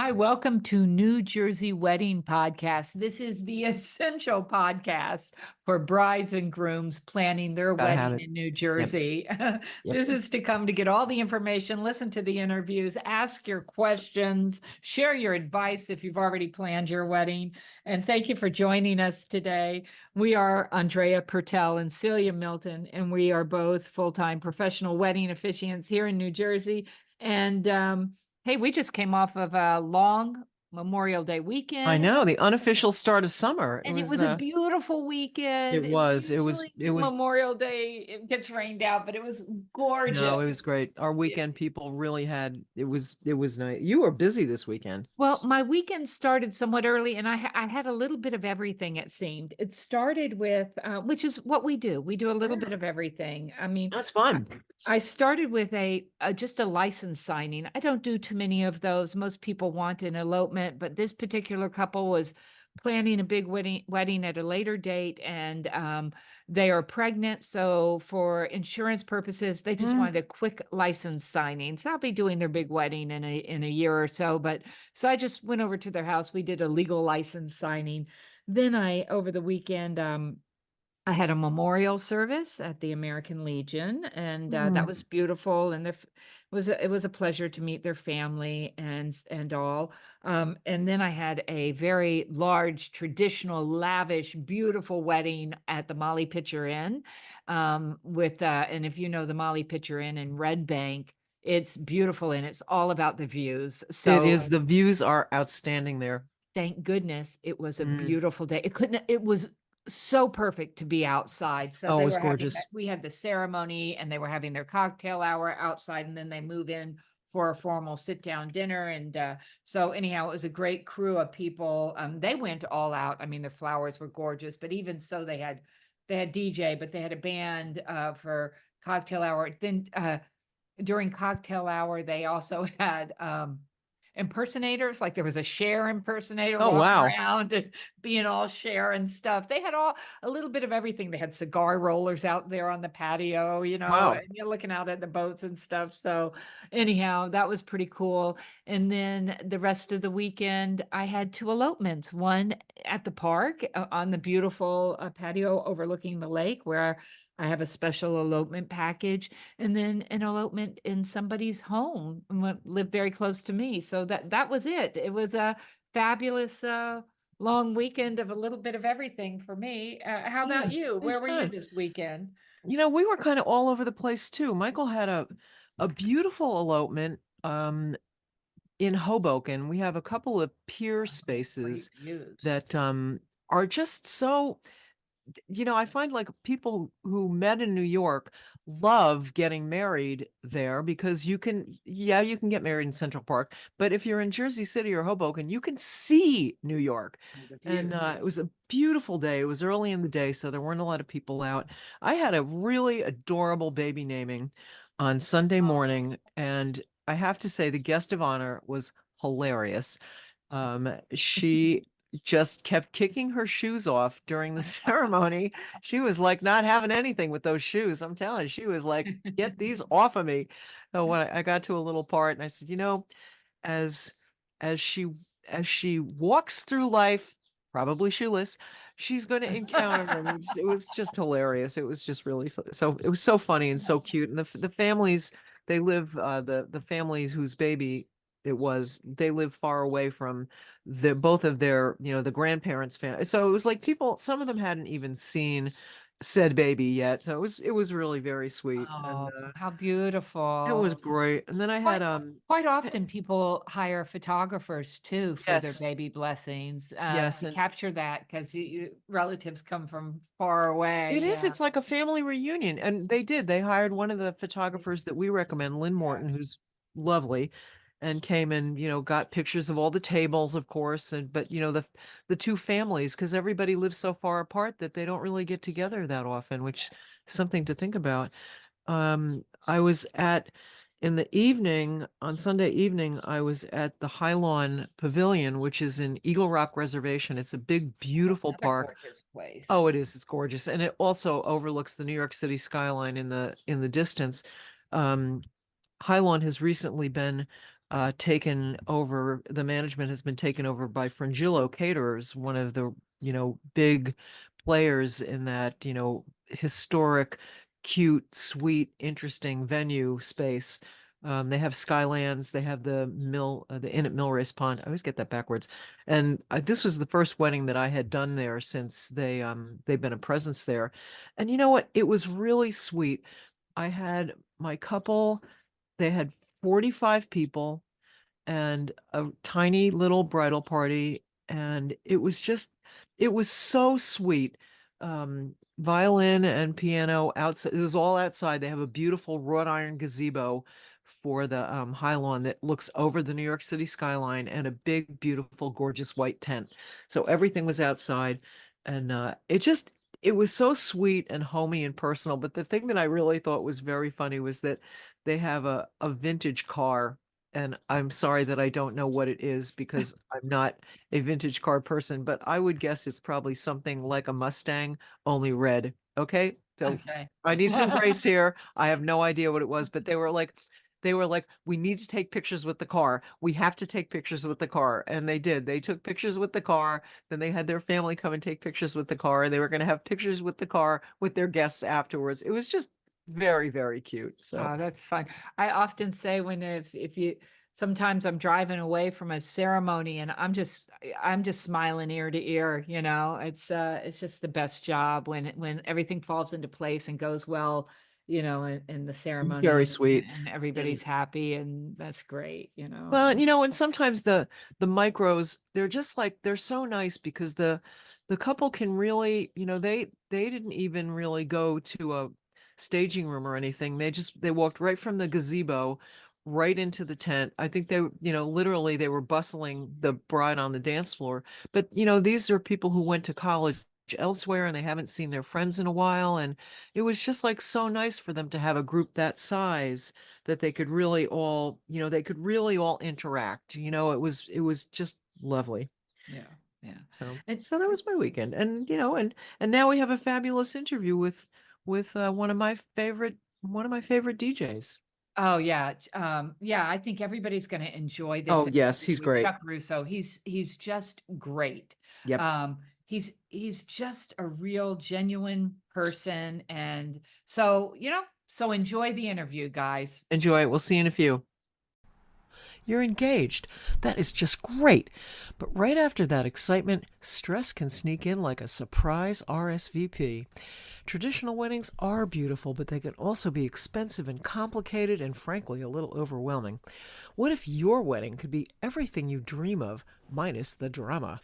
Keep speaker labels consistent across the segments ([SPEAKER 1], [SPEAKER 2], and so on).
[SPEAKER 1] Hi, welcome to New Jersey Wedding Podcast. This is the essential podcast for brides and grooms planning their
[SPEAKER 2] Gotta have
[SPEAKER 1] wedding
[SPEAKER 2] it.
[SPEAKER 1] in New
[SPEAKER 2] Yep.
[SPEAKER 1] Jersey.
[SPEAKER 2] Yep.
[SPEAKER 1] This is to come to get all the information, listen to the interviews, ask your questions, share your advice if you've already planned your wedding. And thank you for joining us today. We are Andrea and Celia Milton, and we are both full-time professional wedding officiants here in New Jersey. And hey, we just came off of a long Memorial Day
[SPEAKER 2] I
[SPEAKER 1] weekend.
[SPEAKER 2] know, the unofficial start of summer.
[SPEAKER 1] And it was a beautiful weekend.
[SPEAKER 2] It
[SPEAKER 1] And
[SPEAKER 2] was, it was,
[SPEAKER 1] usually
[SPEAKER 2] it was,
[SPEAKER 1] Memorial Day, it gets rained out, but it was gorgeous.
[SPEAKER 2] no, it was great. Our weekend people really had, it was nice. You were busy this weekend.
[SPEAKER 1] Well, my weekend started somewhat early, and I had a little bit of everything, it seemed. It started with, which is what we do. We do a little bit of everything. I mean,
[SPEAKER 2] That's fun.
[SPEAKER 1] I started with just a license signing. I don't do too many of those. Most people want an elopement, but this particular couple was planning a big wedding at a later date, and they are pregnant. So for insurance purposes, they just
[SPEAKER 2] Mm.
[SPEAKER 1] wanted a quick license signing. So I'll be doing their big wedding in a year or so. But so I just went over to their house. We did a legal license signing. Then over the weekend, I had a memorial service at the American Legion, and that
[SPEAKER 2] Mm.
[SPEAKER 1] was beautiful. And it was a pleasure to meet their family and all. And then I had a very large, traditional, lavish, beautiful wedding at the Molly Pitcher Inn. And if you know the Molly Pitcher Inn in Red Bank, it's beautiful and it's all about the views.
[SPEAKER 2] It
[SPEAKER 1] So
[SPEAKER 2] is, the views are outstanding there.
[SPEAKER 1] thank goodness it was a
[SPEAKER 2] Mm.
[SPEAKER 1] beautiful day. It was so perfect to be outside. So
[SPEAKER 2] Oh, it
[SPEAKER 1] they
[SPEAKER 2] was
[SPEAKER 1] were having
[SPEAKER 2] gorgeous.
[SPEAKER 1] we had the ceremony and they were having their cocktail hour outside, and then they move in for a formal sit down dinner. And so anyhow, it was a great crew of people. They went all out. I mean, the flowers were gorgeous, but even so they had DJ, but they had a band for cocktail hour. Then during cocktail hour, they also had impersonators. Like there was a Cher impersonator
[SPEAKER 2] Oh,
[SPEAKER 1] walking
[SPEAKER 2] wow.
[SPEAKER 1] around and being all Cher and stuff. They had a little bit of everything. They had cigar rollers out there on the patio,
[SPEAKER 2] Wow.
[SPEAKER 1] and you're looking out at the boats and stuff. So anyhow, that was pretty cool. And then the rest of the weekend, I had two elopements. One at the park on the beautiful patio overlooking the lake, where I have a special elopement package, and then an elopement in somebody's home lived very close to me. So that was it. It was a fabulous long weekend of a little bit of everything for me. How
[SPEAKER 2] Yeah,
[SPEAKER 1] about you? Where
[SPEAKER 2] it's
[SPEAKER 1] were you
[SPEAKER 2] fun.
[SPEAKER 1] this weekend?
[SPEAKER 2] We were kind of all over the place too. Michael had a beautiful elopement in Hoboken. We have a couple of pier
[SPEAKER 1] Great
[SPEAKER 2] spaces
[SPEAKER 1] views.
[SPEAKER 2] that are just so, I find like people who met in New York love getting married there because you can get married in Central Park, but if you're in Jersey City or Hoboken, you can see New York.
[SPEAKER 1] The
[SPEAKER 2] And
[SPEAKER 1] views.
[SPEAKER 2] it was a beautiful day. It was early in the day, so there weren't a lot of people out. I had a really adorable baby naming on Sunday
[SPEAKER 1] Oh,
[SPEAKER 2] morning, and I have to say the guest of honor was hilarious. She just kept kicking her shoes off during the ceremony. She was like not having anything with those shoes. I'm telling you, she was like, get these off of me. So when I got to a little part and I said, as as she as she walks through life, probably shoeless, she's going to encounter them. It was just hilarious. It was just really so it was so funny and so cute. And the families, they live the families whose baby it was, they live far away from the both of their, the grandparents' family. So it was like people, some of them hadn't even seen said baby yet. So it was really very sweet. And
[SPEAKER 1] oh, how
[SPEAKER 2] it was
[SPEAKER 1] beautiful.
[SPEAKER 2] great. And then I had
[SPEAKER 1] Quite quite often people hire photographers too for their
[SPEAKER 2] yes,
[SPEAKER 1] baby blessings,
[SPEAKER 2] yes,
[SPEAKER 1] to
[SPEAKER 2] and
[SPEAKER 1] capture that because relatives come from far away.
[SPEAKER 2] it is.
[SPEAKER 1] Yeah.
[SPEAKER 2] It's like a family reunion. And they hired one of the photographers that we recommend, Lynn
[SPEAKER 1] Yeah.
[SPEAKER 2] Morton, who's lovely, and came and, got pictures of all the tables, of course. And, but, the two families, because everybody lives so far apart that they don't really get together that often, which is something to think about. I was in the evening, on Sunday evening, I was at the Highlawn Pavilion, which is in Eagle Rock Reservation. It's a big, beautiful
[SPEAKER 1] Another
[SPEAKER 2] park.
[SPEAKER 1] gorgeous place.
[SPEAKER 2] Oh, it is. It's gorgeous. And it also overlooks the New York City skyline in the distance. Um, Highlawn has recently been taken over. The management has been taken over by Frangillo Caterers, one of the, big players in that, historic, cute, sweet, interesting venue space. They have Skylands, they have the Inn at Millrace Pond. I always get that backwards. And this was the first wedding that I had done there since they've been a presence there. And you know what? It was really sweet. I had my couple, they had 45 people and a tiny little bridal party. And it was so sweet. Violin and piano outside. It was all outside. They have a beautiful wrought iron gazebo for the high lawn that looks over the New York City skyline, and a big, beautiful, gorgeous white tent. So everything was outside. And it was so sweet and homey and personal. But the thing that I really thought was very funny was that they have a vintage car, and I'm sorry that I don't know what it is because I'm not a vintage car person, but I would guess it's probably something like a Mustang, only red. Okay. So
[SPEAKER 1] Okay.
[SPEAKER 2] I need some grace here. I have no idea what it was, but they were like, we need to take pictures with the car. We have to take pictures with the car. And they did. They took pictures with the car. Then they had their family come and take pictures with the car. And they were going to have pictures with the car with their guests afterwards. It was just very, very cute. So
[SPEAKER 1] Oh, that's fun. I often say when if you sometimes I'm driving away from a ceremony and I'm just smiling ear to ear, you know. It's just the best job when everything falls into place and goes well, you know, in the ceremony
[SPEAKER 2] very
[SPEAKER 1] and,
[SPEAKER 2] sweet.
[SPEAKER 1] and everybody's happy and that's great, you know.
[SPEAKER 2] Well, and sometimes the micros, they're so nice because the couple can really, they didn't even really go to a staging room or anything. They walked right from the gazebo right into the tent. I think literally they were bustling the bride on the dance floor. But these are people who went to college elsewhere and they haven't seen their friends in a while. And it was just like so nice for them to have a group that size that they could really all interact. It was just lovely.
[SPEAKER 1] Yeah, yeah.
[SPEAKER 2] So
[SPEAKER 1] And
[SPEAKER 2] so that was my weekend. And now we have a fabulous interview with one of my favorite DJs.
[SPEAKER 1] oh yeah, yeah, I think everybody's going to enjoy this
[SPEAKER 2] Oh yes,
[SPEAKER 1] interview
[SPEAKER 2] he's
[SPEAKER 1] with
[SPEAKER 2] great.
[SPEAKER 1] Chuck Russo. He's just great.
[SPEAKER 2] Yep.
[SPEAKER 1] He's just a real genuine person, and so so enjoy the interview, guys.
[SPEAKER 2] Enjoy it. We'll see you in a few. You're engaged. That is just great. But right after that excitement, stress can sneak in like a surprise RSVP. Traditional weddings are beautiful, but they can also be expensive and complicated and frankly a little overwhelming. What if your wedding could be everything you dream of, minus the drama?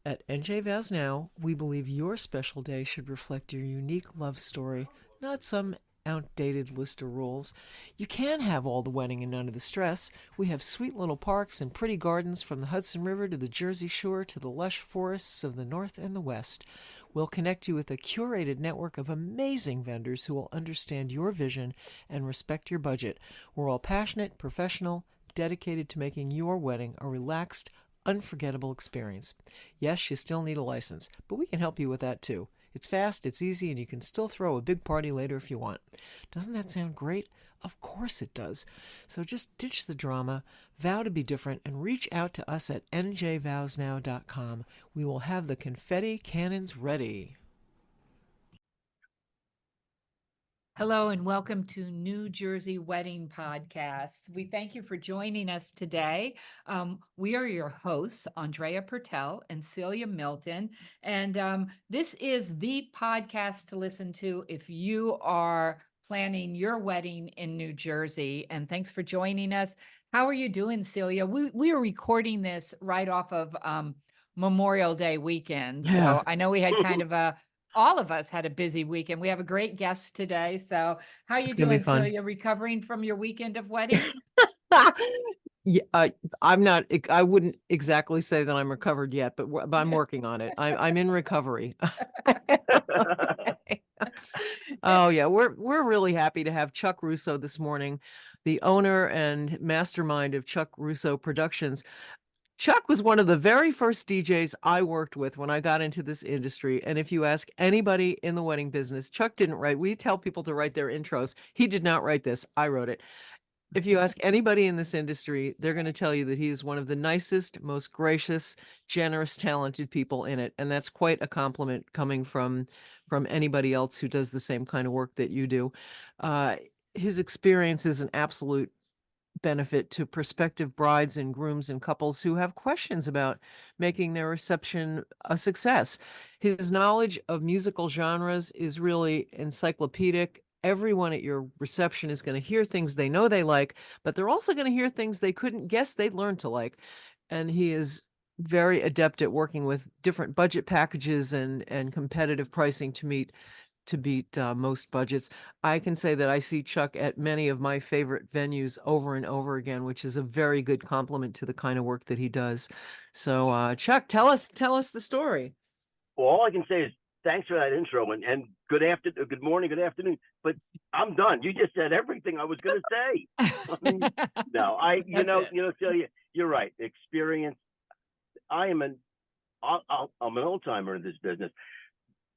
[SPEAKER 2] At NJ Vows Now, we believe your special day should reflect your unique love story, not some outdated list of rules. You can have all the wedding and none of the stress. We have sweet little parks and pretty gardens from the Hudson River to the Jersey Shore to the lush forests of the North and the West. We'll connect you with a curated network of amazing vendors who will understand your vision and respect your budget. We're all passionate, professional, dedicated to making your wedding a relaxed, unforgettable experience. Yes, you still need a license, but we can help you with that too. It's fast, it's easy, and you can still throw a big party later if you want. Doesn't that sound great? Of course it does. So just ditch the drama, vow to be different, and reach out to us at njvowsnow.com. We will have the confetti cannons ready.
[SPEAKER 1] Hello and welcome to New Jersey Wedding Podcasts. We thank you for joining us today. We are your hosts, Andrea Pertel and Celia Milton. And this is the podcast to listen to if you are planning your wedding in New Jersey. And thanks for joining us. How are you doing, Celia? We are recording this right off of Memorial Day weekend.
[SPEAKER 2] Yeah.
[SPEAKER 1] So I know we had kind of all of us had a busy weekend. We have a great guest today. So how are you
[SPEAKER 2] It's going to
[SPEAKER 1] doing,
[SPEAKER 2] be fun.
[SPEAKER 1] Celia? Recovering from your weekend of weddings?
[SPEAKER 2] Yeah, I wouldn't exactly say that I'm recovered yet, but I'm working on it. I'm in recovery. Oh yeah, we're really happy to have Chuck Russo this morning, the owner and mastermind of Chuck Russo Productions. Chuck was one of the very first DJs I worked with when I got into this industry. And if you ask anybody in the wedding business, Chuck didn't write. We tell people to write their intros. He did not write this. I wrote it. If you ask anybody in this industry, they're going to tell you that he is one of the nicest, most gracious, generous, talented people in it. And that's quite a compliment coming from anybody else who does the same kind of work that you do. Uh, his experience is an absolute benefit to prospective brides and grooms and couples who have questions about making their reception a success. His knowledge of musical genres is really encyclopedic. Everyone at your reception is going to hear things they know they like, but they're also going to hear things they couldn't guess they'd learn to like. And he is very adept at working with different budget packages and competitive pricing to beat most budgets. I can say that I see Chuck at many of my favorite venues over and over again, which is a very good compliment to the kind of work that he does. So, Chuck, tell us the story.
[SPEAKER 3] Well, all I can say is thanks for that intro and good afternoon, good morning, good afternoon. But I'm done. You just said everything I was going to say. I mean, no, Celia, you're right. Experience. I'm an old timer in this business.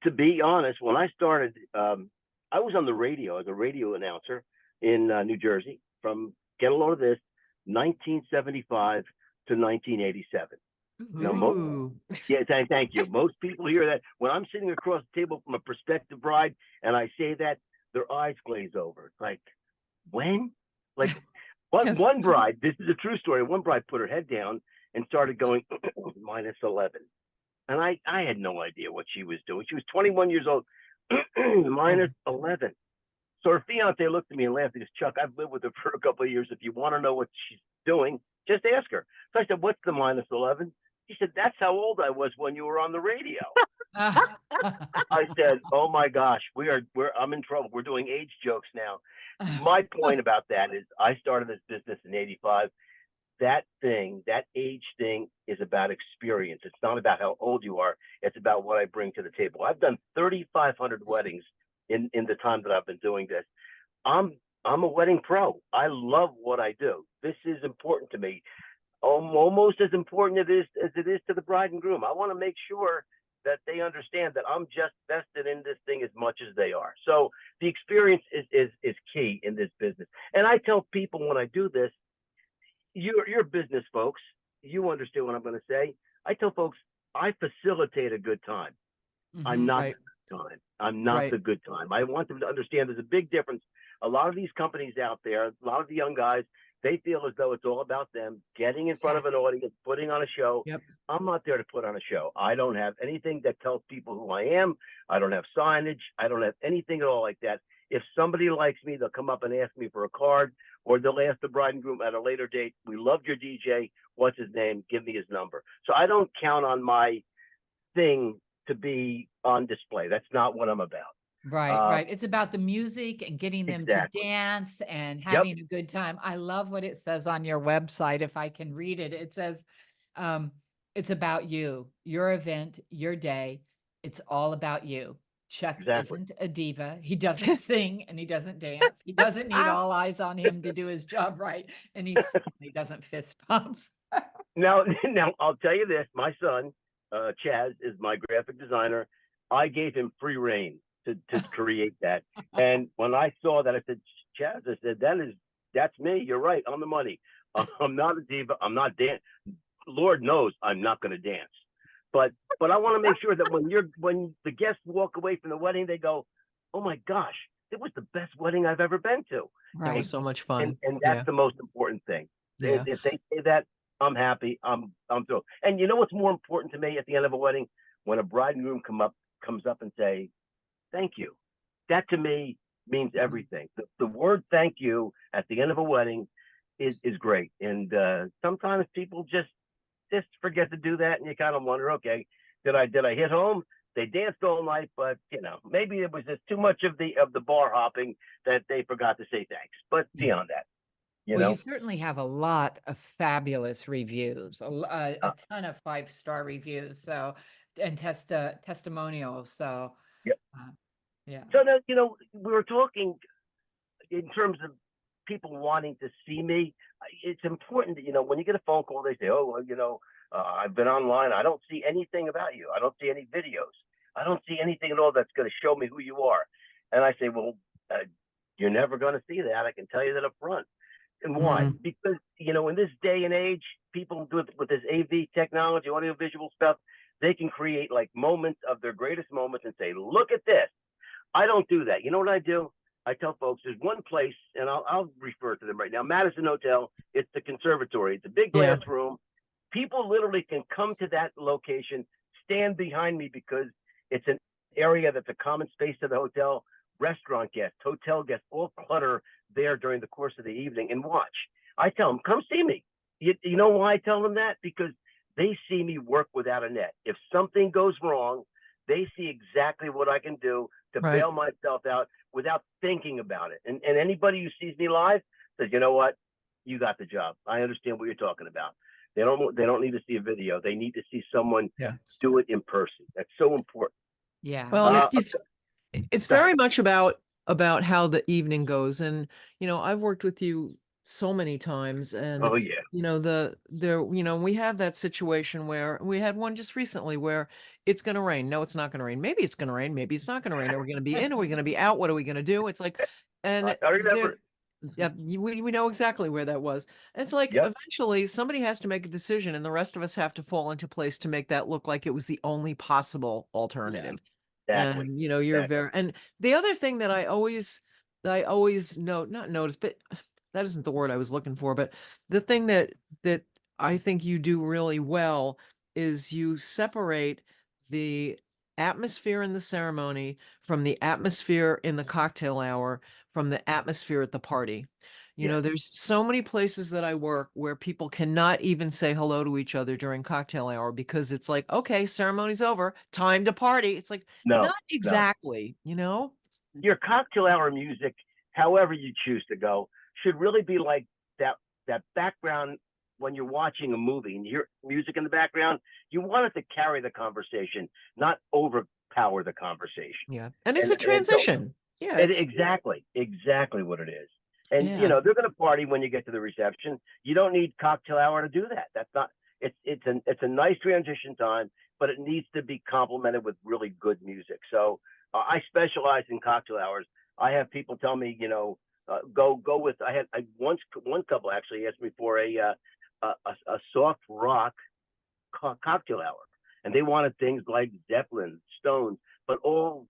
[SPEAKER 3] To be honest, when I started, I was on the radio as a radio announcer in New Jersey from, get a load of this, 1975 to 1987. Now, yeah, thank you. Most people hear that when I'm sitting across the table from a prospective bride and I say that, their eyes glaze over. It's like, when? Like, one bride, this is a true story. One bride put her head down and started going minus 11. And I had no idea what she was doing. She was 21 years old, minus 11. So her fiance looked at me and laughed. He goes, Chuck, I've lived with her for a couple of years. If you want to know what she's doing, just ask her. So I said, what's the minus 11? He said, that's how old I was when you were on the radio. I said, oh my gosh, I'm in trouble. We're doing age jokes now. My point about that is I started this business in 85. That age thing is about experience. It's not about how old you are. It's about what I bring to the table. I've done 3,500 weddings in the time that I've been doing this. I'm a wedding pro. I love what I do. This is important to me, almost as important as it is to the bride and groom. I want to make sure that they understand that I'm just vested in this thing as much as they are. So the experience is key in this business. And I tell people when I do this, you're business folks, you understand what I'm going to say. I tell folks, I facilitate a good time. I'm not the good time. I'm not the good time. I want them to understand there's a big difference. A lot of these companies out there, a lot of the young guys, they feel as though it's all about them getting in front of an audience, putting on a show.
[SPEAKER 2] Yep.
[SPEAKER 3] I'm not there to put on a show. I don't have anything that tells people who I am. I don't have signage. I don't have anything at all like that. If somebody likes me, they'll come up and ask me for a card, or they'll ask the bride and groom at a later date, we loved your DJ. What's his name? Give me his number. So I don't count on my thing to be on display. That's not what I'm about.
[SPEAKER 1] Right. It's about the music and getting them to dance and having a good time. I love what it says on your website. If I can read it, it says, it's about you, your event, your day. It's all about you. Chuck isn't a diva. He doesn't sing and he doesn't dance. He doesn't need all eyes on him to do his job right. And he doesn't fist pump.
[SPEAKER 3] Now, I'll tell you this. My son, Chaz, is my graphic designer. I gave him free reign to create that. And when I saw that, I said, Chaz, I said, that's me. You're right. On the money. I'm not a diva. I'm not dance. Lord knows I'm not going to dance. But I want to make sure that when the guests walk away from the wedding, they go, oh my gosh, it was the best wedding I've ever been to.
[SPEAKER 2] Right. That was so much fun.
[SPEAKER 3] And that's the most important thing.
[SPEAKER 2] Yeah.
[SPEAKER 3] If they say that, I'm happy. I'm thrilled. And you know what's more important to me at the end of a wedding? When a bride and groom comes up and say, thank you. That to me means everything. The word thank you at the end of a wedding is great. And sometimes people just forget to do that, and you kind of wonder, okay, did I hit home? They danced all night, but maybe it was just too much of the bar hopping that they forgot to say thanks. But beyond that,
[SPEAKER 1] you certainly have a lot of fabulous reviews, a ton of 5-star reviews, so and testimonials. So yeah.
[SPEAKER 3] So that we were talking in terms of people wanting to see me. It's important that when you get a phone call, they say, oh well, I've been online. I don't see anything about you. I don't see any videos. I don't see anything at all that's going to show me who you are. And I say, well, you're never going to see that. I can tell you that up front. And why?
[SPEAKER 2] Mm.
[SPEAKER 3] Because, in this day and age, people with this AV technology, audio visual stuff, they can create like moments of their greatest moments and say, look at this. I don't do that. You know what I do? I tell folks there's one place, and I'll refer to them right now, Madison Hotel. It's the conservatory. It's a big glass room. People literally can come to that location, stand behind me because it's an area that's a common space to the hotel. Restaurant guests, hotel guests, all clutter there during the course of the evening and watch. I tell them, come see me. You know why I tell them that? Because they see me work without a net. If something goes wrong, they see exactly what I can do to bail myself out without thinking about it. And anybody who sees me live says, you know what? You got the job. I understand what you're talking about. They don't need to see a video. They need to see someone do it in person. That's so important.
[SPEAKER 1] Yeah.
[SPEAKER 2] Well, it's very much about how the evening goes. And, I've worked with you so many times, and,
[SPEAKER 3] Oh yeah.
[SPEAKER 2] we have that situation where we had one just recently where it's going to rain. No, it's not going to rain. Maybe it's going to rain. Maybe it's not going to rain. Are we going to be in? Are we going to be out? What are we going to do? It's like, and
[SPEAKER 3] I remember.
[SPEAKER 2] yeah, we know exactly where that was. It's like, eventually somebody has to make a decision, and the rest of us have to fall into place to make that look like it was the only possible alternative.
[SPEAKER 3] Exactly.
[SPEAKER 2] And, you're very, and the other thing that I always not notice, but that isn't the word I was looking for, but the thing that I think you do really well is you separate the atmosphere in the ceremony from the atmosphere in the cocktail hour from the atmosphere at the party. There's so many places that I work where people cannot even say hello to each other during cocktail hour because it's like, okay, ceremony's over, time to party. It's like, not exactly,
[SPEAKER 3] Your cocktail hour music, however you choose to go, should really be like that background when you're watching a movie and you hear music in the background. You want it to carry the conversation, not overpower the conversation.
[SPEAKER 2] Yeah. And it's a transition.
[SPEAKER 3] Exactly what it is. And they're going to party when you get to the reception. You don't need cocktail hour to do that. That's not. It's a nice transition time, but it needs to be complemented with really good music. So I specialize in cocktail hours. I have people tell me, go with. I one couple actually asked me for a soft rock cocktail hour, and they wanted things like Zeppelin, Stones, but all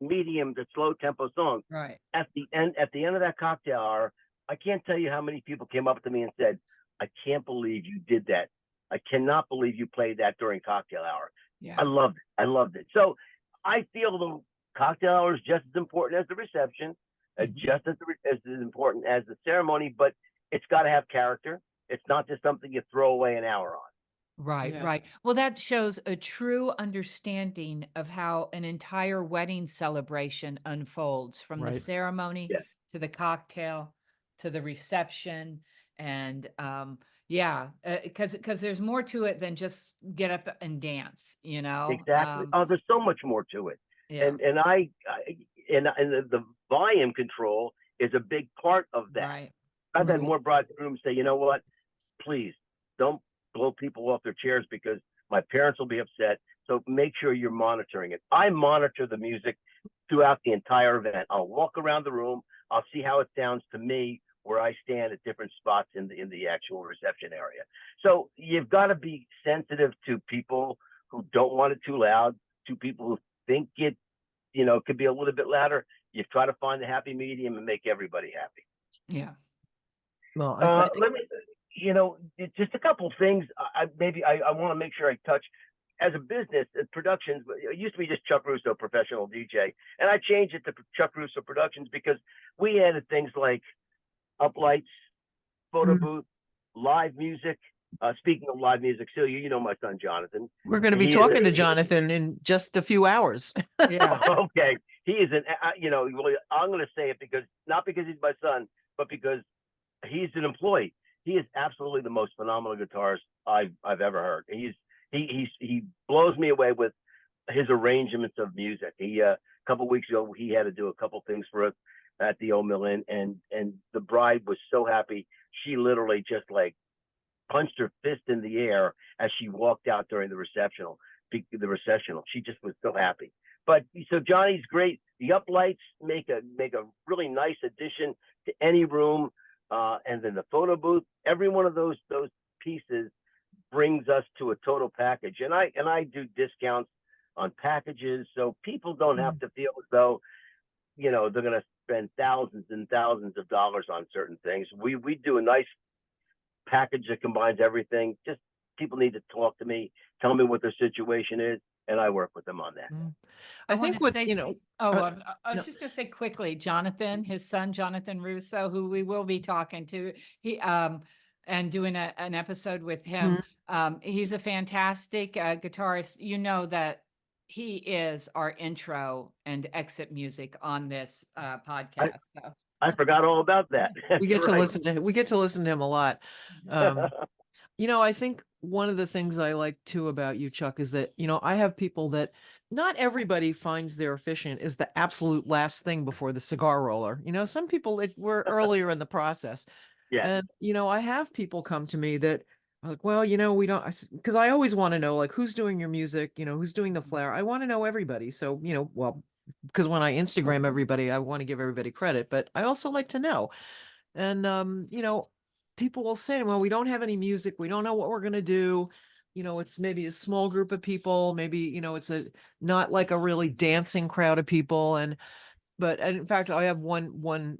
[SPEAKER 3] medium to slow tempo songs.
[SPEAKER 1] Right.
[SPEAKER 3] At the end of that cocktail hour, I can't tell you how many people came up to me and said, I can't believe you did that. I cannot believe you played that during cocktail hour.
[SPEAKER 1] Yeah.
[SPEAKER 3] I loved it. So I feel the cocktail hour is just as important as the reception, just as important as the ceremony, but it's got to have character. It's not just something you throw away an hour on.
[SPEAKER 1] Right, right. Well, that shows a true understanding of how an entire wedding celebration unfolds from the ceremony to the cocktail to the reception. And because there's more to it than just get up and dance,
[SPEAKER 3] Exactly. There's so much more to it.
[SPEAKER 1] Yeah.
[SPEAKER 3] And the volume control is a big part of that.
[SPEAKER 1] Right.
[SPEAKER 3] I've had more bridegrooms say, you know what, please don't blow people off their chairs because my parents will be upset. So make sure you're monitoring it. I monitor the music throughout the entire event. I'll walk around the room. I'll see how it sounds to me where I stand at different spots in the actual reception area. So you've got to be sensitive to people who don't want it too loud, to people who think it, could be a little bit louder. You try to find the happy medium and make everybody happy.
[SPEAKER 1] Yeah.
[SPEAKER 2] Well,
[SPEAKER 3] let me, just a couple of things. I want to make sure I touch. As a business, productions, it used to be just Chuck Russo Professional DJ, and I changed it to Chuck Russo Productions because we added things like uplights, photo booth, live music. Speaking of live music, Celia, you know my son Jonathan.
[SPEAKER 2] We're going to be talking to Jonathan in just a few hours.
[SPEAKER 1] Yeah.
[SPEAKER 3] Okay. He is I'm going to say it not because he's my son, but because he's an employee. He is absolutely the most phenomenal guitarist I've ever heard. He blows me away with his arrangements of music. A couple of weeks ago, he had to do a couple things for us at the Old Mill Inn, and the bride was so happy. She literally just like punched her fist in the air as she walked out during the recessional. She just was so happy. But so Johnny's great. The uplights make a really nice addition to any room. and then the photo booth. Every one of those pieces brings us to a total package, and I do discounts on packages, so people don't have to feel as though they're going to spend thousands and thousands of dollars on certain things. We do a nice package that combines everything. Just people need to talk to me, tell me what their situation is, and I work with them on that.
[SPEAKER 2] I
[SPEAKER 1] want
[SPEAKER 2] think
[SPEAKER 1] to
[SPEAKER 2] what,
[SPEAKER 1] say, I was
[SPEAKER 2] no.
[SPEAKER 1] just going to say quickly, Jonathan, his son, Jonathan Russo, who we will be talking to, and doing an episode with him. He's a fantastic guitarist. You know that he is our intro and exit music on this podcast.
[SPEAKER 3] I forgot all about that.
[SPEAKER 2] we get to listen to him a lot. I think one of the things I like too about you, Chuck, is that, I have people that not everybody finds their efficient is the absolute last thing before the cigar roller. Some people were earlier in the process.
[SPEAKER 3] Yeah.
[SPEAKER 2] And, I have people come to me that are like, well, we don't, because I always want to know, like, who's doing your music, who's doing the flair. I want to know everybody. So, well, because when I Instagram everybody, I want to give everybody credit, but I also like to know. And, people will say, well, we don't have any music. We don't know what we're going to do. It's maybe a small group of people. Maybe, it's not like a really dancing crowd of people. But in fact, I have one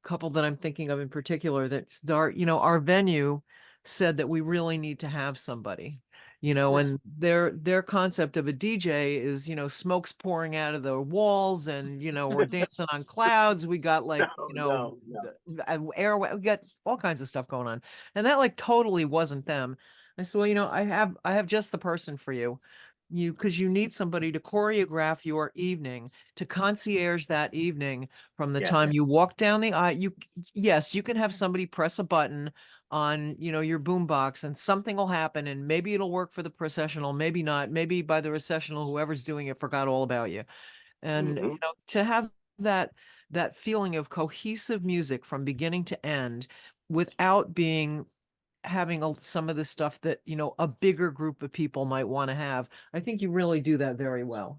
[SPEAKER 2] couple that I'm thinking of in particular that our venue said that we really need to have somebody, and their concept of a DJ is, smoke's pouring out of the walls and, we're dancing on clouds. We got like, air, we got all kinds of stuff going on. And that like totally wasn't them. I said, well, I have just the person for you. Because you need somebody to choreograph your evening, to concierge that evening from the time you walk down the aisle. Yes, you can have somebody press a button on, your boombox and something will happen and maybe it'll work for the processional, maybe not. Maybe by the recessional, whoever's doing it forgot all about you. And to have that feeling of cohesive music from beginning to end without having some of the stuff that, a bigger group of people might want to have. I think you really do that very well.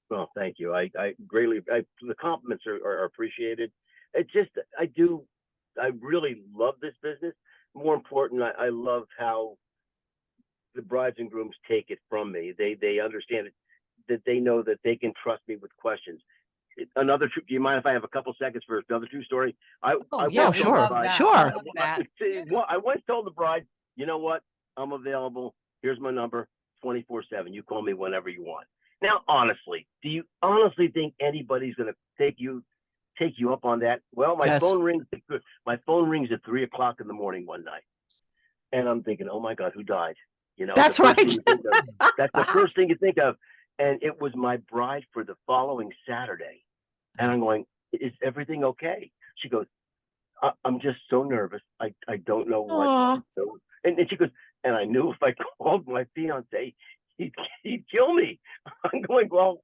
[SPEAKER 3] Well, thank you. I greatly, the compliments are appreciated. It's just, I really love this business. More important, I love how the brides and grooms take it from me. They understand it, that they know that they can trust me with questions. Do you mind if I have a couple seconds for another true story?
[SPEAKER 2] Sure.
[SPEAKER 3] I once told the bride, you know what? I'm available. Here's my number, 24/7. You call me whenever you want. Now, honestly, do you honestly think anybody's going to take you up on that? Well, my phone rings. My phone rings at 3:00 in the morning one night, and I'm thinking, oh my God, who died?
[SPEAKER 2] That's right.
[SPEAKER 3] That's the first thing you think of. And it was my bride for the following Saturday. And I'm going, is everything okay? She goes, I'm just so nervous. I don't know what. And she goes, and I knew if I called my fiance, he'd kill me. I'm going, well,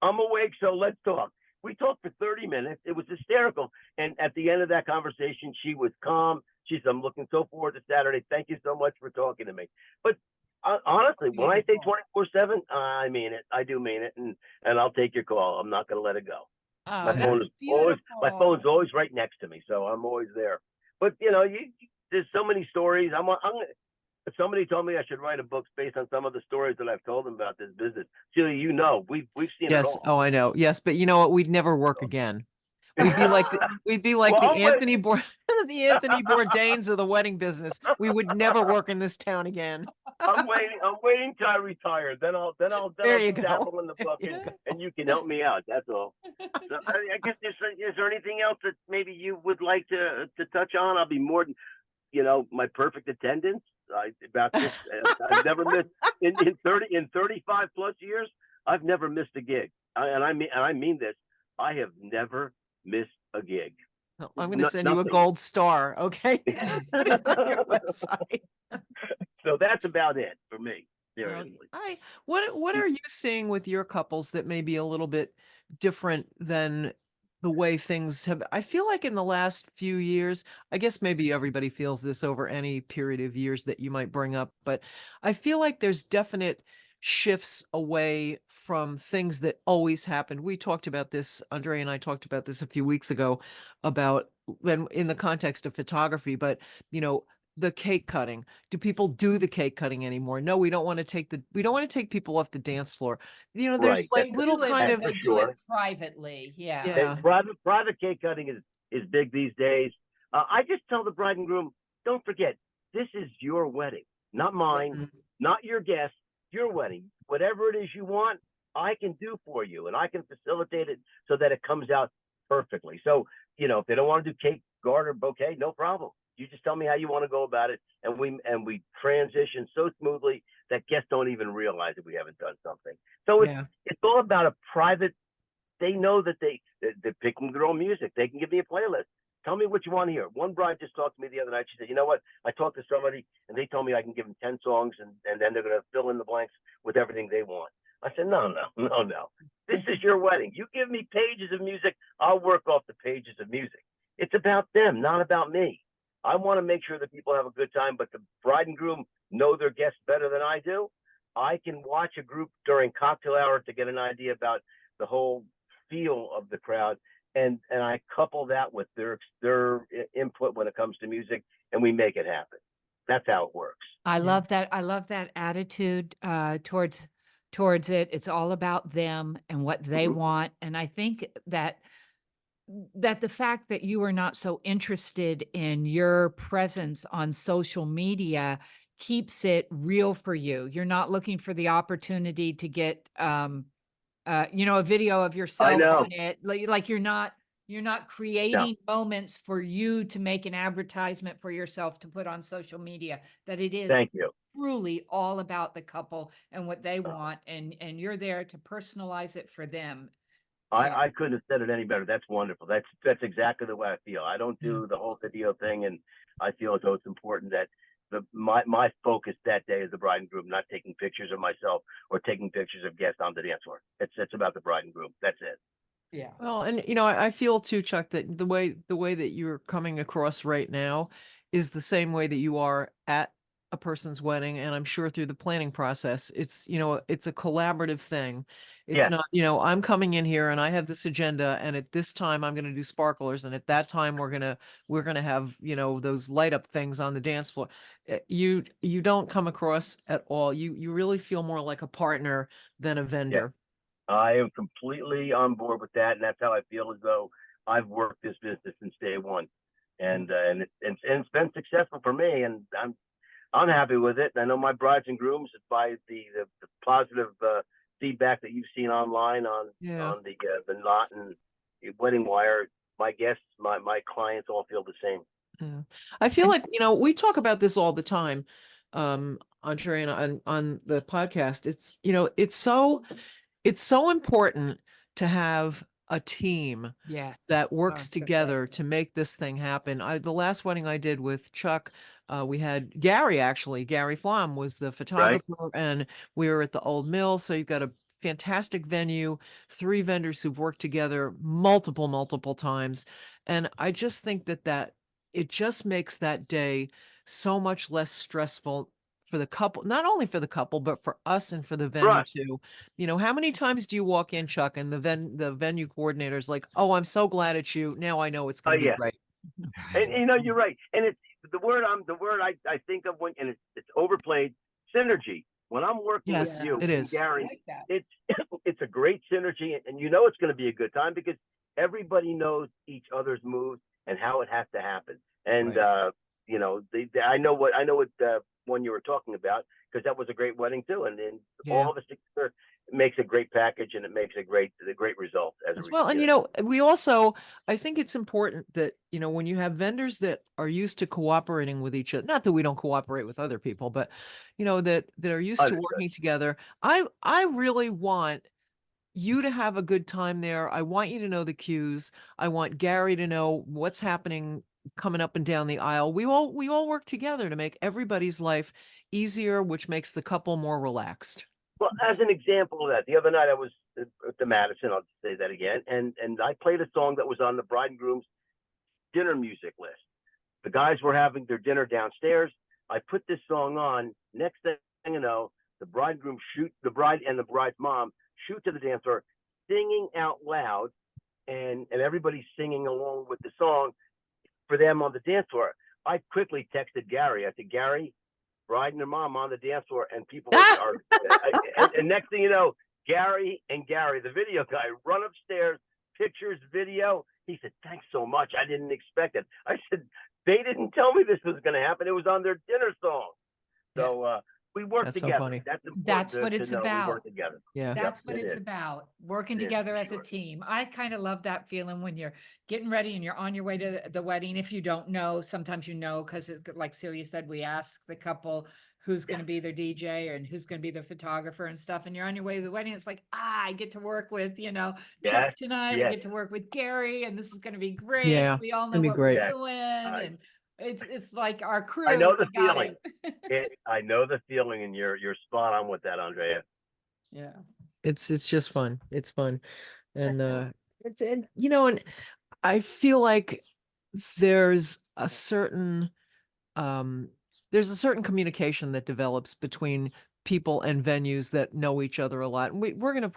[SPEAKER 3] I'm awake, so let's talk. We talked for 30 minutes. It was hysterical. And at the end of that conversation, she was calm. She said, I'm looking so forward to Saturday. Thank you so much for talking to me. But honestly, when I say 24/7, I mean it. I do mean it. And I'll take your call. I'm not going to let it go. My phone's always right next to me, so I'm always there. But there's so many stories. Somebody told me I should write a book based on some of the stories that I've told them about this business. Celia, we've seen it all.
[SPEAKER 2] Oh, I know. Yes, but you know what? We'd never work again. We'd be like the Anthony Bourdains of the wedding business. We would never work in this town again.
[SPEAKER 3] I'm waiting till I retire. Then I'll dabble in the book, and you can help me out. That's all. So, I guess is there anything else that maybe you would like to touch on? I'll be more than my perfect attendance. About this, I've never missed in 35 plus years. I've never missed a gig, and I mean this. I have never missed a gig.
[SPEAKER 2] I'm going to send you a gold star, okay? On your website.
[SPEAKER 3] So that's about it for me. Seriously.
[SPEAKER 2] What are you seeing with your couples that may be a little bit different than the way things have? I feel like in the last few years, I guess maybe everybody feels this over any period of years that you might bring up, but I feel like there's definite shifts away from things that always happened. We talked about this, Andrea and I talked about this a few weeks ago about when in the context of photography, but you know, the cake cutting. Do people do the cake cutting anymore? No, we don't want to take people off the dance floor. You know, there's
[SPEAKER 3] Right.
[SPEAKER 2] like
[SPEAKER 1] They
[SPEAKER 2] little
[SPEAKER 1] do it,
[SPEAKER 2] kind
[SPEAKER 1] but
[SPEAKER 2] of
[SPEAKER 3] For
[SPEAKER 1] they do it
[SPEAKER 3] sure.
[SPEAKER 1] privately. Yeah.
[SPEAKER 3] Hey,
[SPEAKER 2] yeah.
[SPEAKER 3] private cake cutting is big these days. I just tell the bride and groom, don't forget, this is your wedding, not mine,
[SPEAKER 2] Mhm.
[SPEAKER 3] not your guest, your wedding. Whatever it is you want, I can do for you, and I can facilitate it so that it comes out perfectly. So, if they don't want to do cake, garter, bouquet, no problem. You just tell me how you want to go about it, and we transition so smoothly that guests don't even realize that we haven't done something. So
[SPEAKER 2] Yeah.
[SPEAKER 3] it's all about a private. They know that they're picking their own music. They can give me a playlist. Tell me what you want to hear. One bride just talked to me the other night. She said, "You know what? I talked to somebody and they told me I can give them 10 songs and then they're going to fill in the blanks with everything they want." I said, "No, no, no, no. This is your wedding. You give me pages of music. I'll work off the pages of music. It's about them, not about me. I want to make sure that people have a good time, but the bride and groom know their guests better than I do. I can watch a group during cocktail hour to get an idea about the whole feel of the crowd, and I couple that with their input when it comes to music, and we make it happen. That's how it works.
[SPEAKER 1] I
[SPEAKER 2] Yeah.
[SPEAKER 1] love that. I love that attitude towards it. It's all about them and what they
[SPEAKER 3] Mhm.
[SPEAKER 1] want. And I think that the fact that you are not so interested in your presence on social media keeps it real for you. You're not looking for the opportunity to get a video of
[SPEAKER 3] I
[SPEAKER 1] yourself
[SPEAKER 3] know.
[SPEAKER 1] on it. Like you're not
[SPEAKER 3] No,
[SPEAKER 1] creating moments for you to make an advertisement for yourself to put on social media, that it is
[SPEAKER 3] thank you.
[SPEAKER 1] truly all about the couple and what they want, and you're there to personalize it for them. Yeah.
[SPEAKER 3] I couldn't have said it any better. That's wonderful. That's exactly the way I feel. I don't
[SPEAKER 2] Yeah.
[SPEAKER 3] do the whole video thing, and I feel as though it's important that my focus that day is the bride and groom, not taking pictures of myself or taking pictures of guests on the dance floor. It's about the bride and groom. That's it.
[SPEAKER 1] Yeah.
[SPEAKER 2] Well, and I feel too, Chuck, that the way that you're coming across right now is the same way that you are at a person's wedding, and I'm sure through the planning process, it's a collaborative thing. It's
[SPEAKER 3] Yes,
[SPEAKER 2] not, I'm coming in here and I have this agenda, and at this time I'm going to do sparklers, and at that time we're gonna have, those light up things on the dance floor. You don't come across at all. You really feel more like a partner than a
[SPEAKER 3] yes.
[SPEAKER 2] vendor.
[SPEAKER 3] I am completely on board with that, and that's how I feel as though I've worked this business since day one, and it's been successful for me, and I'm happy with it. And I know my brides and grooms, by the positive feedback that you've seen online
[SPEAKER 2] Yeah.
[SPEAKER 3] on the knot and the wedding wire, my guests, my clients all feel the same.
[SPEAKER 2] Yeah. I feel
[SPEAKER 1] And
[SPEAKER 2] like, we talk about this all the time, Andre, and on the podcast. It's so important to have a team
[SPEAKER 1] yes.
[SPEAKER 2] that
[SPEAKER 1] Oh,
[SPEAKER 2] works
[SPEAKER 1] so great.
[SPEAKER 2] together to make this thing happen. The last wedding I did with Chuck, we had Gary, actually. Gary Flom was the
[SPEAKER 3] Right?
[SPEAKER 2] photographer, and we were at the Old Mill. So you've got a fantastic venue, three vendors who've worked together multiple times. And I just think that it just makes that day so much less stressful for the couple, not only for the couple, but for us and for the venue
[SPEAKER 3] Right.
[SPEAKER 2] too. How many times do you walk in, Chuck, and the venue coordinator's like, "Oh, I'm so glad it's you. Now I know it's
[SPEAKER 3] Oh
[SPEAKER 2] going to be
[SPEAKER 3] yeah.
[SPEAKER 2] great."
[SPEAKER 3] And you're right. And it's the word I think of when, and it's overplayed, synergy. When I'm working with
[SPEAKER 2] Yes,
[SPEAKER 1] Yeah.
[SPEAKER 3] you
[SPEAKER 2] it
[SPEAKER 3] and
[SPEAKER 2] is.
[SPEAKER 1] I
[SPEAKER 3] Gary,
[SPEAKER 1] like that.
[SPEAKER 3] it's it's a great synergy, and you know it's going to be a good time because everybody knows each other's moves and how it has to happen. And
[SPEAKER 2] Right.
[SPEAKER 3] I know what one you were talking about, because that was a great wedding too. And then
[SPEAKER 2] Yeah.
[SPEAKER 3] all of us together makes a great package, and it makes a great result as
[SPEAKER 2] As
[SPEAKER 3] we
[SPEAKER 2] well, and
[SPEAKER 3] see it.
[SPEAKER 2] we also, I think it's important that, when you have vendors that are used to cooperating with each other, not that we don't cooperate with other people, but that are used to
[SPEAKER 3] Understood.
[SPEAKER 2] working together. I really want you to have a good time there. I want you to know the cues. I want Gary to know what's happening coming up and down the aisle. We all work together to make everybody's life easier, which makes the couple more relaxed.
[SPEAKER 3] Well, as an example of that, the other night I was at the Madison. I'll say that again, and I played a song that was on the bride and groom's dinner music list. The guys were having their dinner downstairs. I put this song on. Next thing you know, The bride and groom shoot, the bride and the bride's mom shoot to the dance floor, singing out loud, and everybody's singing along with the song for them on the dance floor. I quickly texted Gary. I said, Gary, bride and their mom on the dance floor, and people are and next thing you know, Gary, the video guy, run upstairs, pictures, video. He said, thanks so much. I didn't expect it. I said, they didn't tell me this was going to happen. It was on their dinner song. So we work
[SPEAKER 2] That's so
[SPEAKER 3] together.
[SPEAKER 2] funny.
[SPEAKER 3] That's important.
[SPEAKER 1] That's what
[SPEAKER 3] to
[SPEAKER 1] it's
[SPEAKER 3] know. We
[SPEAKER 1] about.
[SPEAKER 3] work together.
[SPEAKER 2] Yeah.
[SPEAKER 1] That's
[SPEAKER 3] Yep,
[SPEAKER 1] what
[SPEAKER 3] it
[SPEAKER 1] it's
[SPEAKER 3] is.
[SPEAKER 1] about. Working
[SPEAKER 3] It is,
[SPEAKER 1] together
[SPEAKER 3] for
[SPEAKER 1] as a
[SPEAKER 3] sure.
[SPEAKER 1] team. I kind of love that feeling when you're getting ready and you're on your way to the wedding. If you don't know, sometimes you know, because like Celia said, we ask the couple who's going to be their DJ and who's going to be their photographer and stuff. And you're on your way to the wedding. It's like, I get to work with, Chuck
[SPEAKER 3] Yes,
[SPEAKER 1] tonight. I
[SPEAKER 3] yes.
[SPEAKER 1] get to work with Gary, and this is going to be great.
[SPEAKER 2] Yeah,
[SPEAKER 1] We all
[SPEAKER 2] it's
[SPEAKER 1] know
[SPEAKER 2] gonna be
[SPEAKER 1] what
[SPEAKER 2] great.
[SPEAKER 1] we're doing. And it's like our crew.
[SPEAKER 3] I know the
[SPEAKER 1] we got
[SPEAKER 3] feeling.
[SPEAKER 1] it.
[SPEAKER 3] I know the feeling, and you're spot on with that, Andrea.
[SPEAKER 1] Yeah.
[SPEAKER 2] It's just fun. It's fun. And and I feel like there's a certain communication that develops between people and venues that know each other a lot. And we're going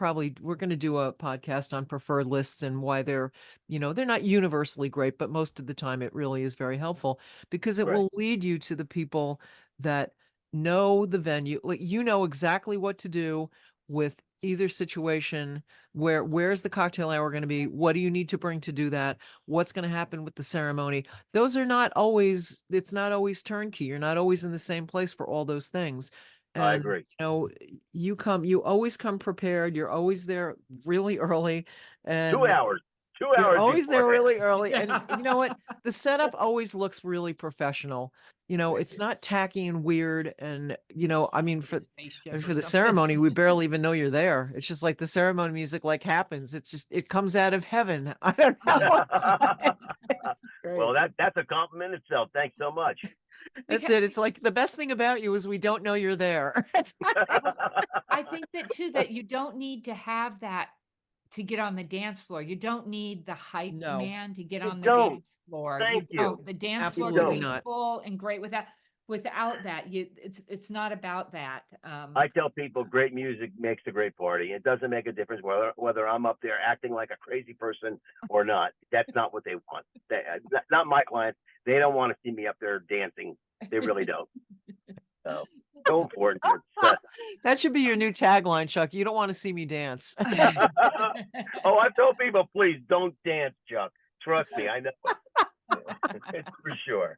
[SPEAKER 2] to do a podcast on preferred lists and why they're not universally great, but most of the time it really is very helpful because it
[SPEAKER 3] Right.
[SPEAKER 2] will lead you to the people that know the venue. Like exactly what to do with either situation. Where's the cocktail hour going to be? What do you need to bring to do that? What's going to happen with the ceremony? Those are not always, it's not always turnkey. You're not always in the same place for all those things. And,
[SPEAKER 3] I agree.
[SPEAKER 2] you always come prepared. You're always there really early, and
[SPEAKER 3] 2 hours. 2 hours.
[SPEAKER 2] you're always there
[SPEAKER 3] beforehand.
[SPEAKER 2] really early. And you know what? The setup always looks really professional. It's not tacky and weird. And, I mean, for
[SPEAKER 1] Spaceship or
[SPEAKER 2] the
[SPEAKER 1] something.
[SPEAKER 2] ceremony, we barely even know you're there. It's just like the ceremony music like happens. It comes out of heaven. I don't know. It's great.
[SPEAKER 3] Well, that's a compliment itself. Thanks so much.
[SPEAKER 2] That's it. It's like the best thing about you is we don't know you're there.
[SPEAKER 1] I think that too, that you don't need to have that to get on the dance floor. You don't need the hype
[SPEAKER 2] No.
[SPEAKER 1] man to get
[SPEAKER 3] You
[SPEAKER 1] on the
[SPEAKER 3] don't.
[SPEAKER 1] dance floor.
[SPEAKER 3] Thank you.
[SPEAKER 1] don't. The dance floor
[SPEAKER 2] Absolutely
[SPEAKER 1] can be
[SPEAKER 2] not.
[SPEAKER 1] full and great without that. It's not about that.
[SPEAKER 3] I tell people great music makes a great party. It doesn't make a difference whether I'm up there acting like a crazy person or not. That's not what they want. Not my clients. They don't want to see me up there dancing. They really don't. So go important.
[SPEAKER 2] That should be your new tagline, Chuck. You don't want to see me dance.
[SPEAKER 3] Oh, I've told people, please don't dance, Chuck. Trust me, I know. It's for sure.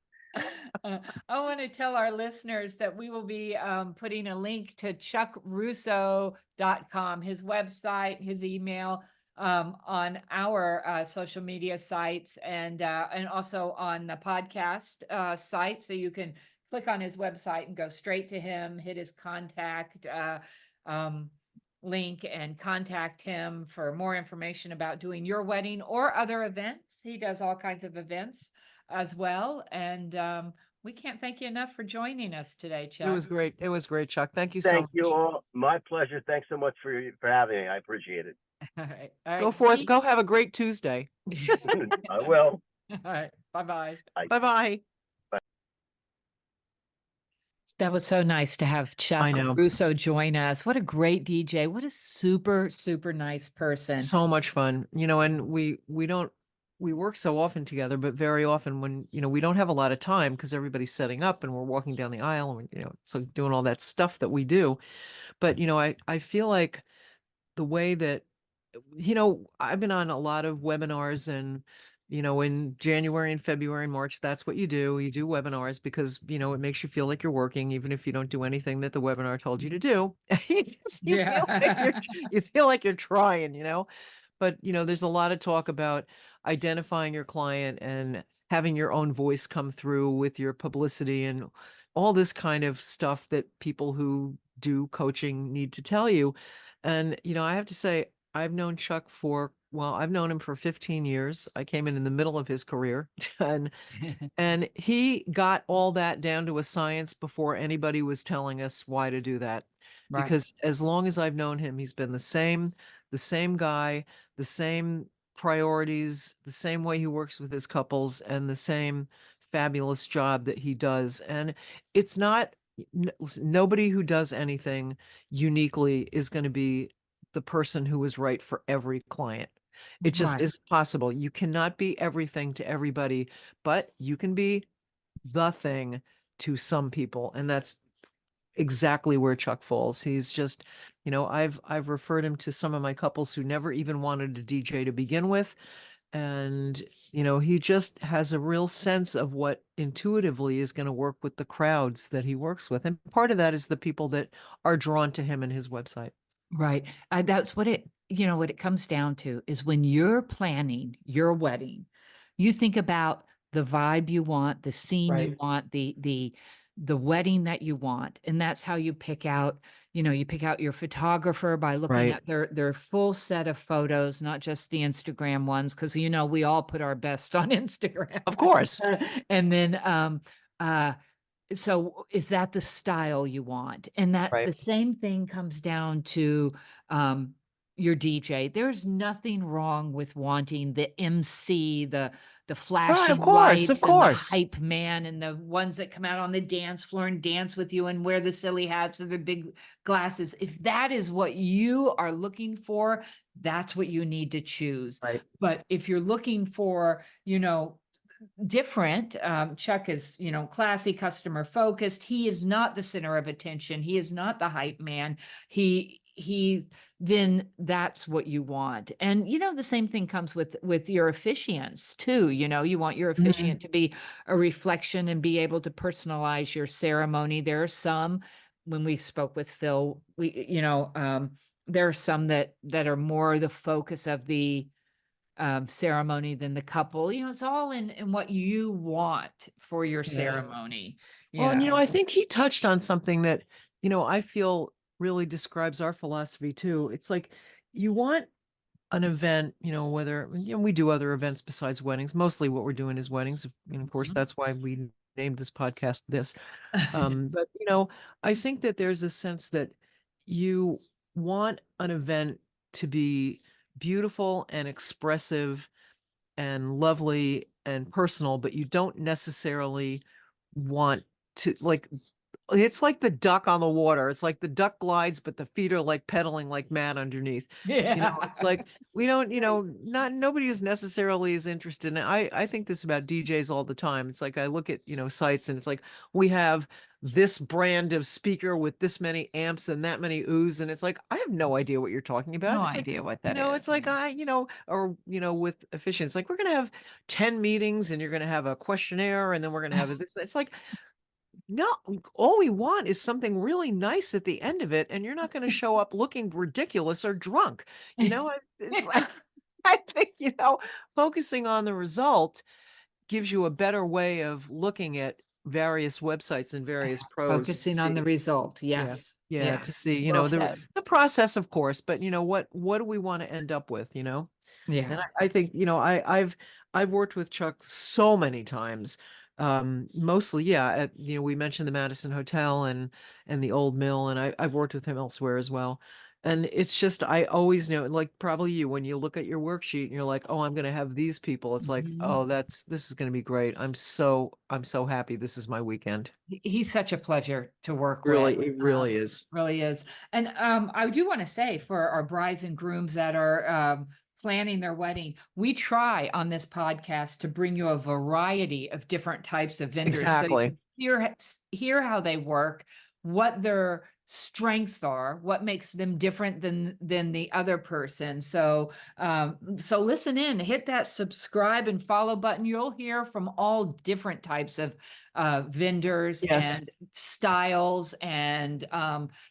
[SPEAKER 1] I want to tell our listeners that we will be putting a link to chuckrusso.com, his website, his email, on our social media sites and also on the podcast site. So you can click on his website and go straight to him, hit his contact link and contact him for more information about doing your wedding or other events. He does all kinds of events as well. And we can't thank you enough for joining us today, Chuck.
[SPEAKER 2] It was great. It was great, Chuck. Thank you so much.
[SPEAKER 3] Thank you all. My pleasure. Thanks so much for having me. I appreciate it.
[SPEAKER 1] All right. All right.
[SPEAKER 2] Go forth. Go have a great Tuesday.
[SPEAKER 3] I will.
[SPEAKER 1] All right. Bye-bye.
[SPEAKER 2] Bye-bye.
[SPEAKER 1] That was so nice to have Chuck Russo join us. What a great DJ. What a super, super nice person.
[SPEAKER 2] So much fun. And we work so often together, but very often when, we don't have a lot of time because everybody's setting up and we're walking down the aisle and, so doing all that stuff that we do. But, I feel like the way that, I've been on a lot of webinars and, in January and February and March, that's what you do. You do webinars because, it makes you feel like you're working, even if you don't do anything that the webinar told you to do. You feel like you're trying, But, there's a lot of talk about identifying your client and having your own voice come through with your publicity and all this kind of stuff that people who do coaching need to tell you. And, I have to say, I've known Chuck I've known him for 15 years. I came in the middle of his career and he got all that down to a science before anybody was telling us why to do that.
[SPEAKER 1] Right.
[SPEAKER 2] Because as long as I've known him, he's been the same guy, the same priorities, the same way he works with his couples and the same fabulous job that he does. And it's not listen, nobody who does anything uniquely is going to be the person who is right for every client. It just
[SPEAKER 1] Right.
[SPEAKER 2] is possible. You cannot be everything to everybody, but you can be the thing to some people. And that's exactly where Chuck falls. He's just, I've referred him to some of my couples who never even wanted to DJ to begin with. And, he just has a real sense of what intuitively is going to work with the crowds that he works with. And part of that is the people that are drawn to him and his website.
[SPEAKER 1] Right. That's what what it comes down to is when you're planning your wedding, you think about the vibe you want, the scene you
[SPEAKER 2] Right.
[SPEAKER 1] want, the wedding that you want. And that's how you pick out, you pick out your photographer by looking
[SPEAKER 2] Right.
[SPEAKER 1] at their full set of photos, not just the Instagram ones, because we all put our best on Instagram.
[SPEAKER 2] Of course.
[SPEAKER 1] And then so is that the style you want? And that
[SPEAKER 2] Right.
[SPEAKER 1] the same thing comes down to your DJ. There's nothing wrong with wanting the MC, the
[SPEAKER 2] Right. Of
[SPEAKER 1] flashing
[SPEAKER 2] course. Of
[SPEAKER 1] lights and the
[SPEAKER 2] course.
[SPEAKER 1] hype man and the ones that come out on the dance floor and dance with you and wear the silly hats and the big glasses. If that is what you are looking for, that's what you need to choose.
[SPEAKER 2] Right.
[SPEAKER 1] But if you're looking for, different. Chuck is, classy, customer focused. He is not the center of attention. He is not the hype man. Then that's what you want. And, the same thing comes with your officiants too. You want your officiant to be a reflection and be able to personalize your ceremony. There are some, when we spoke with Phil, there are some that are more the focus of the ceremony than the couple. It's all in what you want for your ceremony.
[SPEAKER 2] Well, and I think he touched on something that, I feel really describes our philosophy too. It's like you want an event, whether, we do other events besides weddings. Mostly what we're doing is weddings. And of course, that's why we named this podcast this. But, I think that there's a sense that you want an event to be beautiful and expressive and lovely and personal, but you don't necessarily want to, like, it's like the duck on the water. It's like the duck glides, but the feet are like pedaling like mad underneath. It's like we don't, not nobody is necessarily as interested in it. I think this about DJs all the time. It's like I look at, sites and it's like we have this brand of speaker with this many amps and that many oohs. And it's like, I have no idea what you're talking about.
[SPEAKER 1] No
[SPEAKER 2] It's like,
[SPEAKER 1] idea what that
[SPEAKER 2] it's like with efficiency, it's like we're gonna have 10 meetings and you're gonna have a questionnaire and then we're gonna have this. It's like, no, all we want is something really nice at the end of it, and you're not going to show up looking ridiculous or drunk. It's like, I think, focusing on the result gives you a better way of looking at various websites and various pros.
[SPEAKER 1] Focusing on the result.
[SPEAKER 2] Yeah.
[SPEAKER 1] Yes.
[SPEAKER 2] Yeah. To see,
[SPEAKER 1] Well
[SPEAKER 2] the
[SPEAKER 1] said.
[SPEAKER 2] process, of course, but what do we want to end up with, And
[SPEAKER 1] Yeah.
[SPEAKER 2] I think, I've worked with Chuck so many times. Mostly, yeah, we mentioned the Madison Hotel and the Old Mill, and I've worked with him elsewhere as well. And it's just, I always know, like probably you, when you look at your worksheet and you're like, oh, I'm going to have these people. It's like,
[SPEAKER 1] Mhm.
[SPEAKER 2] oh, this is going to be great. I'm so happy. This is my weekend.
[SPEAKER 1] He's such a pleasure to work
[SPEAKER 2] Really,
[SPEAKER 1] with.
[SPEAKER 2] it really is.
[SPEAKER 1] Really is. And I do want to say for our brides and grooms that are planning their wedding, we try on this podcast to bring you a variety of different types of vendors.
[SPEAKER 2] Exactly.
[SPEAKER 1] So you can hear how they work, what their strengths are, what makes them different than the other person. So so listen in, hit that subscribe and follow button. You'll hear from all different types of vendors and styles, and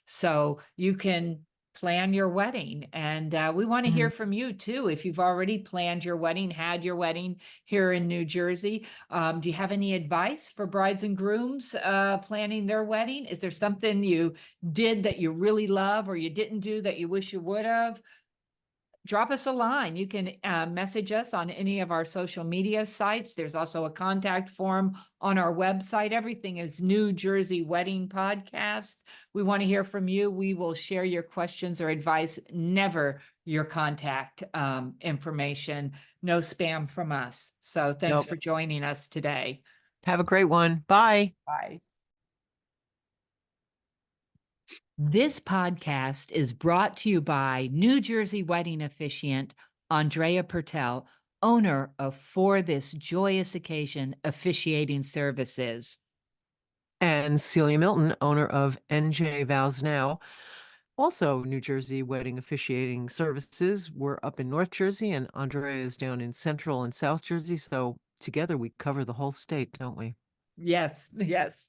[SPEAKER 1] so you can plan your wedding. And we want to hear from you too. If you've already planned your wedding, had your wedding here in New Jersey, do you have any advice for brides and grooms planning their wedding? Is there something you did that you really love or you didn't do that you wish you would have? Drop us a line. You can message us on any of our social media sites. There's also a contact form on our website. Everything is New Jersey Wedding Podcast. We want to hear from you. We will share your questions or advice, never your contact information. No spam from us. So thanks for joining us today.
[SPEAKER 2] Have a great one. Bye.
[SPEAKER 1] Bye. This podcast is brought to you by New Jersey wedding officiant Andrea Pertel, owner of For This Joyous Occasion Officiating Services.
[SPEAKER 2] And Celia Milton, owner of NJ Vows Now, also New Jersey wedding officiating services. We're up in North Jersey and Andrea is down in Central and South Jersey. So together we cover the whole state, don't we?
[SPEAKER 1] Yes, yes.